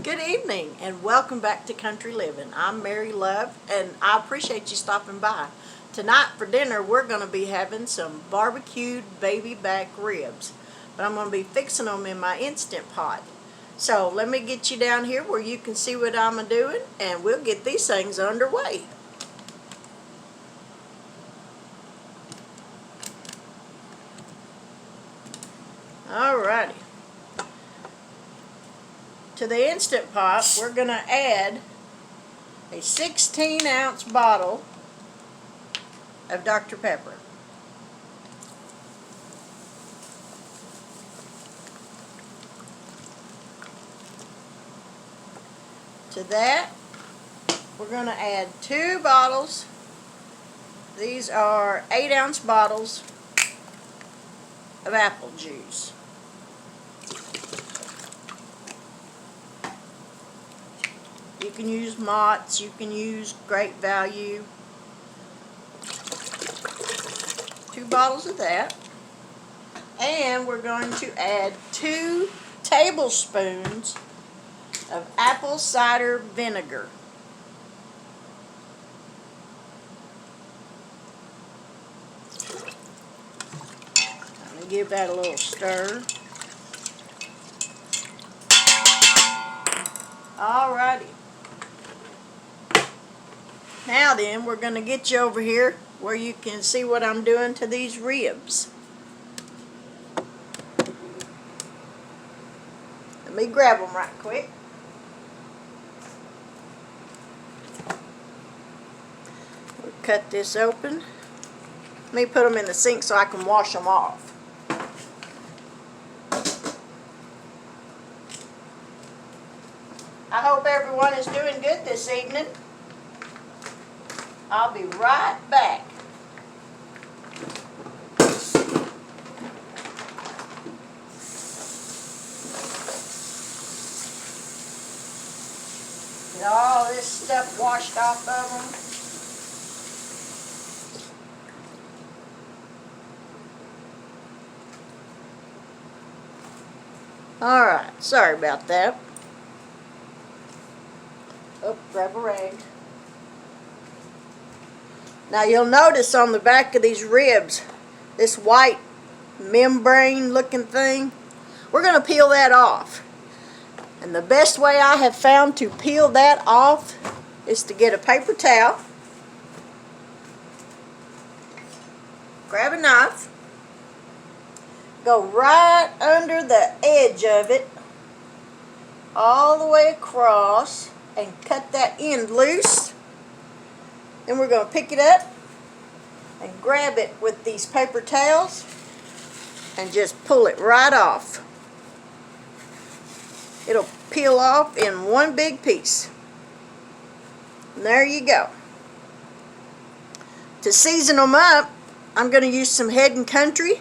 Good evening and welcome back to Country Living. I'm Mary Love and I appreciate you stopping by. Tonight for dinner we're going to be having some barbecued babyback ribs, but I'm going to be fixing them in my Instant Pot. So let me get you down here where you can see what I'm doing and we'll get these things underway. Alrighty. To the Instant Pot, we're going to add a 16-ounce bottle of Dr. Pepper. To that, we're going to add 2 bottles. These are 8-ounce bottles of apple juice. You can use Mott's, you can use Great Value. 2 bottles of that. And we're going to add 2 tablespoons of apple cider vinegar. I'm going to give that a little stir. Alrighty. Now then, we're going to get you over here where you can see what I'm doing to these ribs. Let me grab them right quick. We'll cut this open. Let me put them in the sink so I can wash them off. I hope everyone is doing good this evening. I'll be right back. Get all this stuff washed off of them. Alright, sorry about that. Oh, grab a rag. Now you'll notice on the back of these ribs, this white membrane looking thing, we're going to peel that off. And the best way I have found to peel that off is to get a paper towel, grab a knife, go right under the edge of it, all the way across, and cut that end loose. Then we're going to pick it up and grab it with these paper towels and just pull it right off. It'll peel off in one big piece. And there you go. To season them up, I'm going to use some Head and Country.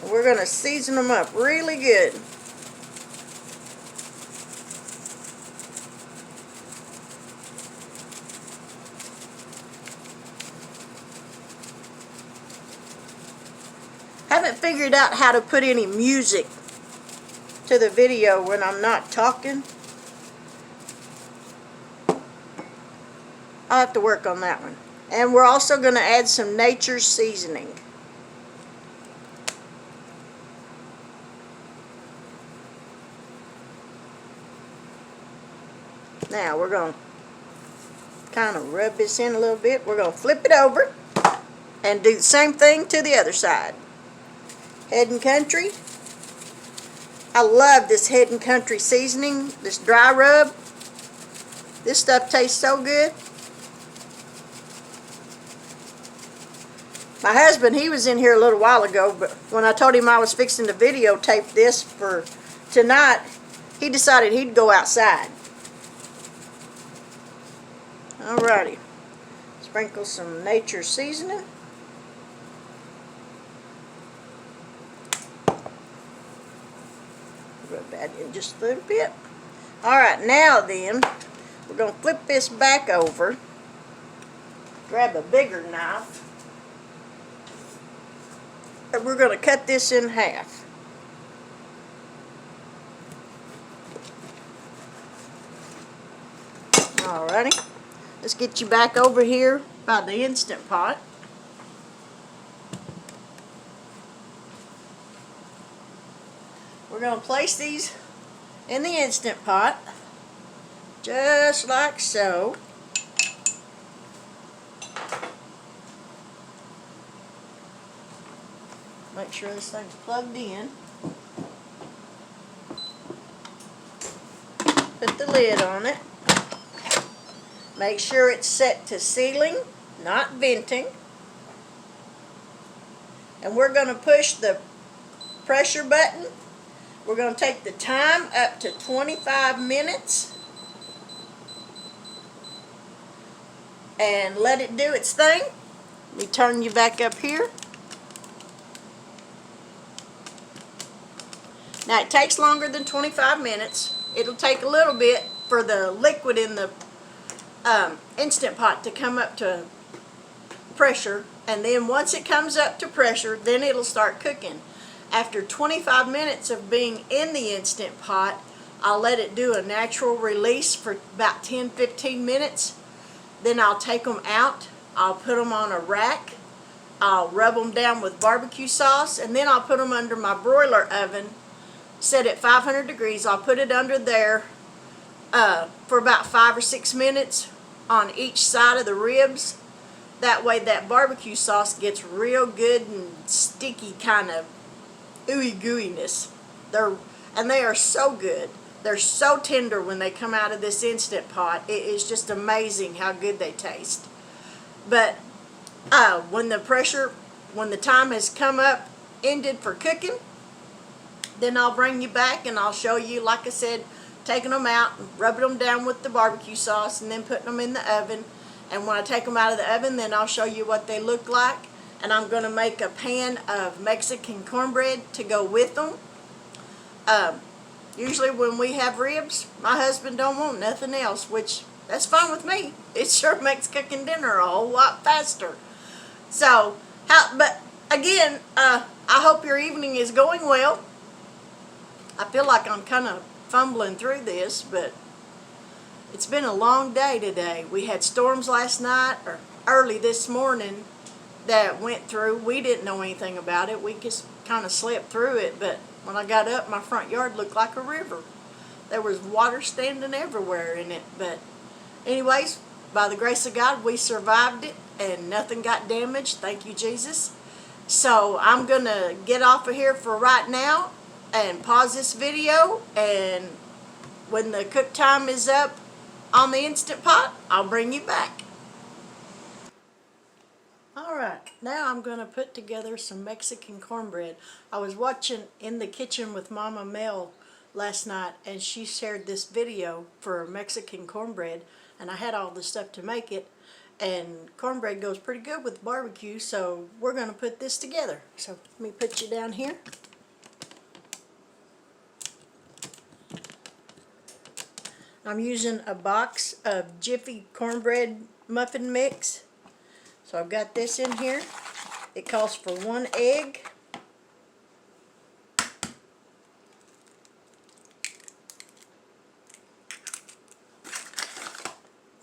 And we're going to season them up really good. Haven't figured out how to put any music to the video when I'm not talking. I'll have to work on that one. And we're also going to add some Nature's seasoning. Now we're going to kind of rub this in a little bit. We're going to flip it over and do the same thing to the other side. Head and Country. I love this Head and Country seasoning, this dry rub. This stuff tastes so good. My husband, he was in here a little while ago, but when I told him I was fixing to videotape this for tonight, he decided he'd go outside. Alrighty. Sprinkle some Nature's seasoning. Rub that in just a little bit. Alright, now then, we're going to flip this back over. Grab a bigger knife. And we're going to cut this in half. Alrighty, let's get you back over here by the Instant Pot. We're going to place these in the Instant Pot, just like so. Make sure this thing's plugged in. Put the lid on it. Make sure it's set to sealing, not venting. And we're going to push the pressure button. We're going to take the time up to 25 minutes and let it do its thing. Let me turn you back up here. Now it takes longer than 25 minutes. It'll take a little bit for the liquid in the Instant Pot to come up to pressure, and then once it comes up to pressure, then it'll start cooking. After 25 minutes of being in the Instant Pot, I'll let it do a natural release for about 10-15 minutes. Then I'll take them out. I'll put them on a rack. I'll rub them down with barbecue sauce, and then I'll put them under my broiler oven set at 500 degrees. I'll put it under there for about 5 or 6 minutes on each side of the ribs. That way that barbecue sauce gets real good and sticky, kind of ooey gooeyness. They are so good. They're so tender when they come out of this Instant Pot. It is just amazing how good they taste. But when the time has come up, ended for cooking, then I'll bring you back and I'll show you, like I said, taking them out and rubbing them down with the barbecue sauce and then putting them in the oven. And when I take them out of the oven, then I'll show you what they look like. And I'm going to make a pan of Mexican cornbread to go with them. Usually when we have ribs, my husband don't want nothing else, which that's fine with me. It sure makes cooking dinner a whole lot faster. So, but again, I hope your evening is going well. I feel like I'm kind of fumbling through this, but it's been a long day today. We had storms last night, or early this morning, that went through. We didn't know anything about it. We just kind of slept through it, but when I got up, my front yard looked like a river. There was water standing everywhere in it. But anyways, by the grace of God, we survived it and nothing got damaged. Thank you, Jesus. So I'm going to get off of here for right now and pause this video, and when the cook time is up on the Instant Pot, I'll bring you back. Alright, now I'm going to put together some Mexican cornbread. I was watching In the Kitchen with Mama Mel last night, and she shared this video for Mexican cornbread, and I had all the stuff to make it, and cornbread goes pretty good with barbecue, so we're going to put this together. So let me put you down here. I'm using a box of Jiffy cornbread muffin mix. So I've got this in here. It calls for 1 egg,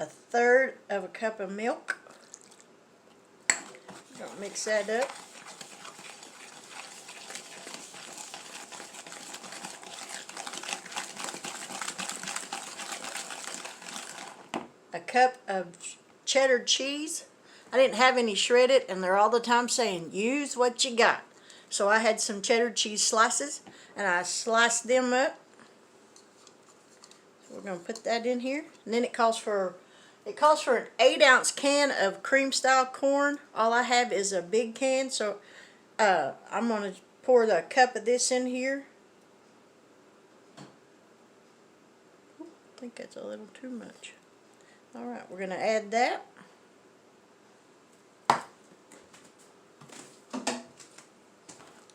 a third of a cup of milk. Don't mix that up. A cup of cheddar cheese. I didn't have any shredded, and they're all the time saying, use what you got. So I had some cheddar cheese slices, and I sliced them up. So we're going to put that in here. And then it calls for an 8-ounce can of cream style corn. All I have is a big can, so I'm going to pour the cup of this in here. I think that's a little too much. Alright, we're going to add that.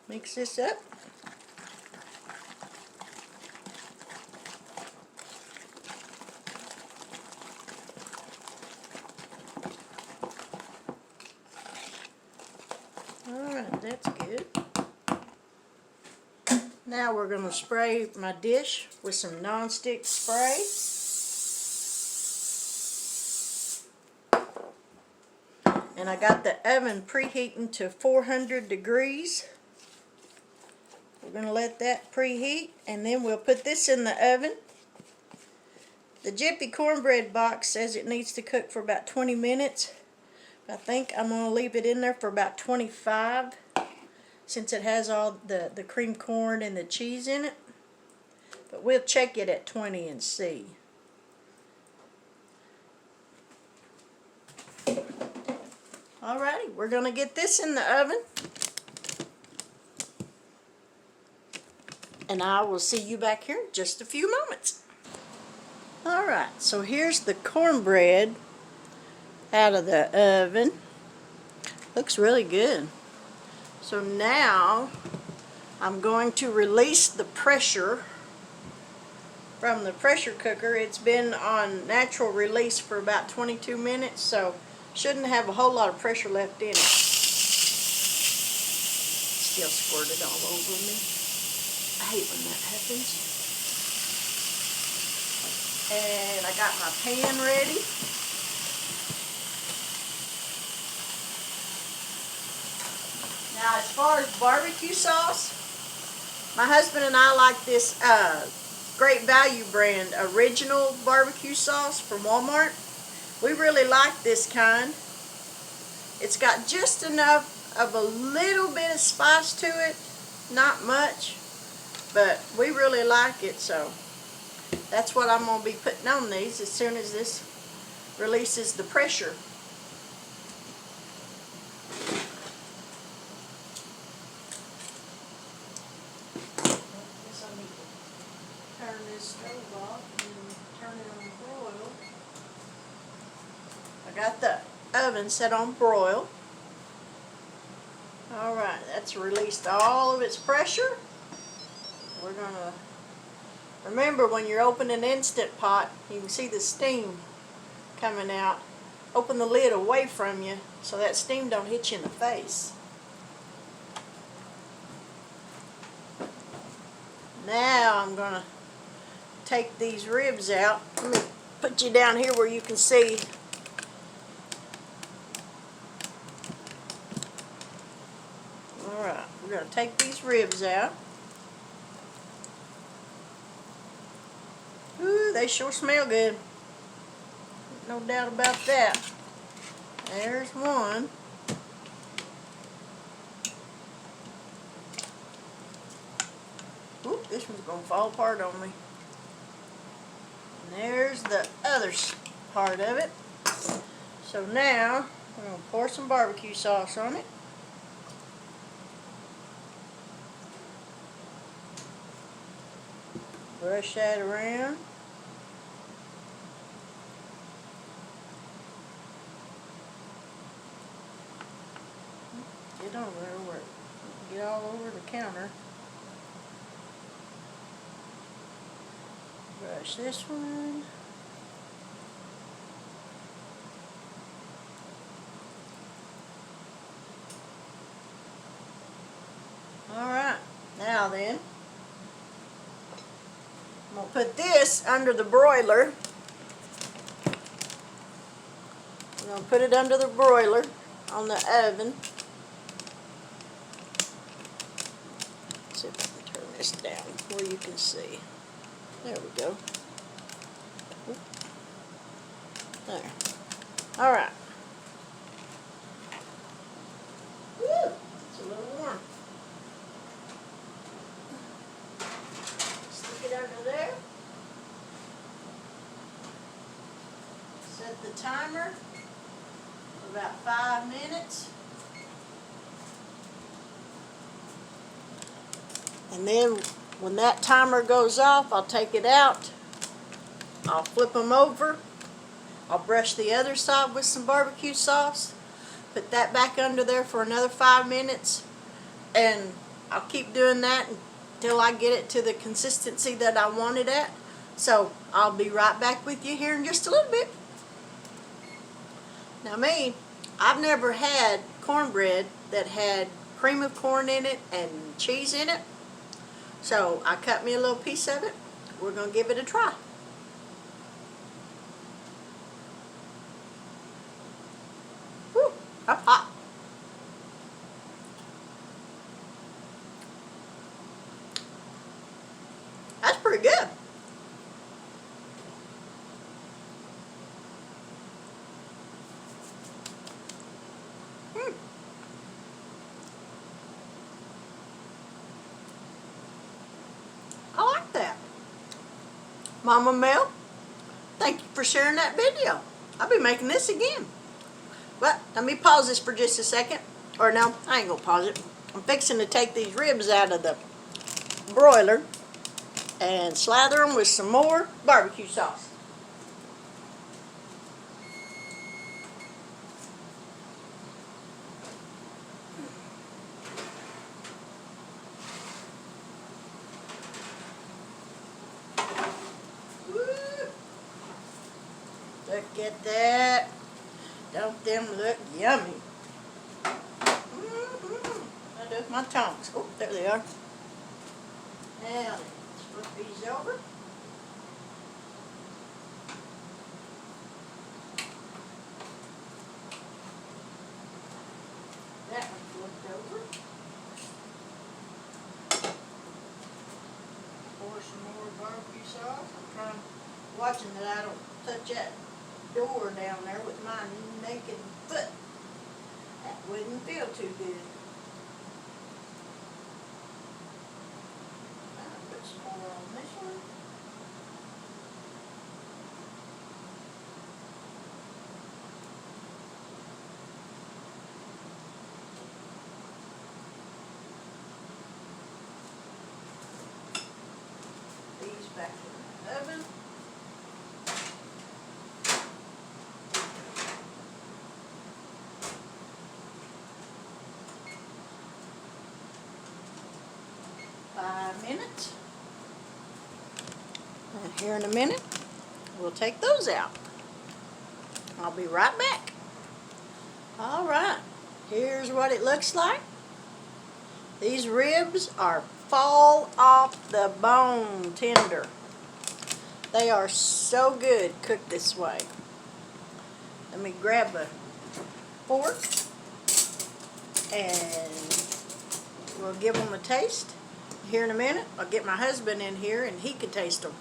Mix this up. Alright, that's good. Now we're going to spray my dish with some non-stick spray. And I got the oven preheating to 400 degrees. We're going to let that preheat, and then we'll put this in the oven. The Jiffy cornbread box says it needs to cook for about 20 minutes. I think I'm going to leave it in there for about 25 since it has all the cream corn and the cheese in it. But we'll check it at 20 and see. Alrighty, we're going to get this in the oven. And I will see you back here in just a few moments. Alright, so here's the cornbread out of the oven. Looks really good. So now I'm going to release the pressure from the pressure cooker. It's been on natural release for about 22 minutes, so shouldn't have a whole lot of pressure left in it. Still squirted all over me. I hate when that happens. And I got my pan ready. Now, as far as barbecue sauce, my husband and I like this Great Value brand original barbecue sauce from Walmart. We really like this kind. It's got just enough of a little bit of spice to it, not much, but we really like it, so that's what I'm going to be putting on these as soon as this releases the pressure. Turn this stove off and turn it on broil. I got the oven set on broil. Alright, that's released all of its pressure. We're going to remember, when you're opening an Instant Pot, you can see the steam coming out. Open the lid away from you so that steam don't hit you in the face. Now I'm going to take these ribs out. Let me put you down here where you can see. Alright, we're going to take these ribs out. Ooh, they sure smell good. No doubt about that. There's one. Oop, this one's going to fall apart on me. And there's the other part of it. So now, we're going to pour some barbecue sauce on it. Brush that around. Get over there where it get all over the counter. Brush this one. Alright, now then, I'm going to put this under the broiler. I'm going to put it under the broiler on the oven. Let's see if I can turn this down where you can see. There we go. Oop. There. Alright. Woo! It's a little warm. Stick it under there. Set the timer for about 5 minutes. And then when that timer goes off, I'll take it out. I'll flip them over. I'll brush the other side with some barbecue sauce. Put that back under there for another 5 minutes. And I'll keep doing that until I get it to the consistency that I want it at. So I'll be right back with you here in just a little bit. Now me, I've never had cornbread that had cream of corn in it and cheese in it. So I cut me a little piece of it. We're going to give it a try. Woo, That's hot. That's pretty good. I like that. Mama Mel, thank you for sharing that video. I'll be making this again. But let me pause this for just a second. Or no, I ain't gonna pause it. I'm fixing to take these ribs out of the broiler and slather them with some more barbecue sauce. Look at that. Don't them look yummy? I do my tongs. Oh, there they are. Now, let's flip these over. That one flipped over. Pour some more barbecue sauce. I'm watching that I don't touch that door down there with my naked foot. That wouldn't feel too good. I'll put some more on this one. These back in the oven. Minutes. And here in a minute, we'll take those out. I'll be right back. All right, here's what it looks like. These ribs are fall off the bone tender. They are so good cooked this way. Let me grab a fork and we'll give them a taste. Here in a minute, I'll get my husband in here and he can taste them.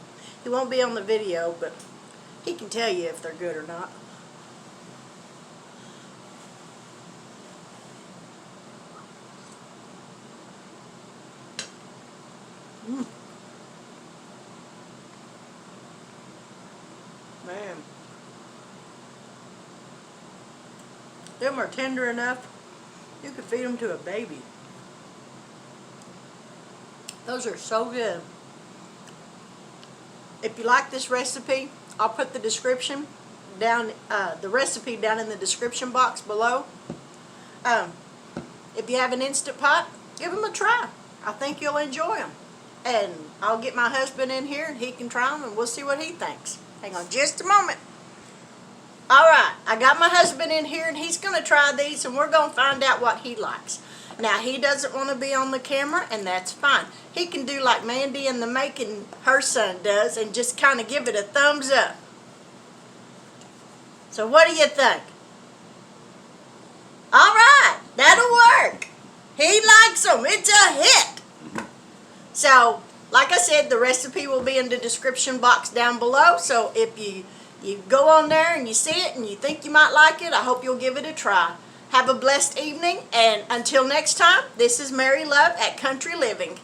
He won't be on the video, but he can tell you if they're good or not. Man. Them are tender enough, you could feed them to a baby. Those are so good. If you like this recipe, I'll put the description down, the recipe down in the description box below. If you have an Instant Pot, give them a try. I think you'll enjoy them. And I'll get my husband in here and he can try them and we'll see what he thinks. Hang on just a moment. Alright, I got my husband in here and he's going to try these and we're going to find out what he likes. Now, he doesn't want to be on the camera, and that's fine. He can do like Mandy in the Making, her son does, and just kind of give it a thumbs up. So what do you think? All right, that'll work. He likes them. It's a hit. So, like I said, the recipe will be in the description box down below. So if you go on there and you see it and you think you might like it, I hope you'll give it a try. Have a blessed evening, and until next time, this is Mary Love at Country Living.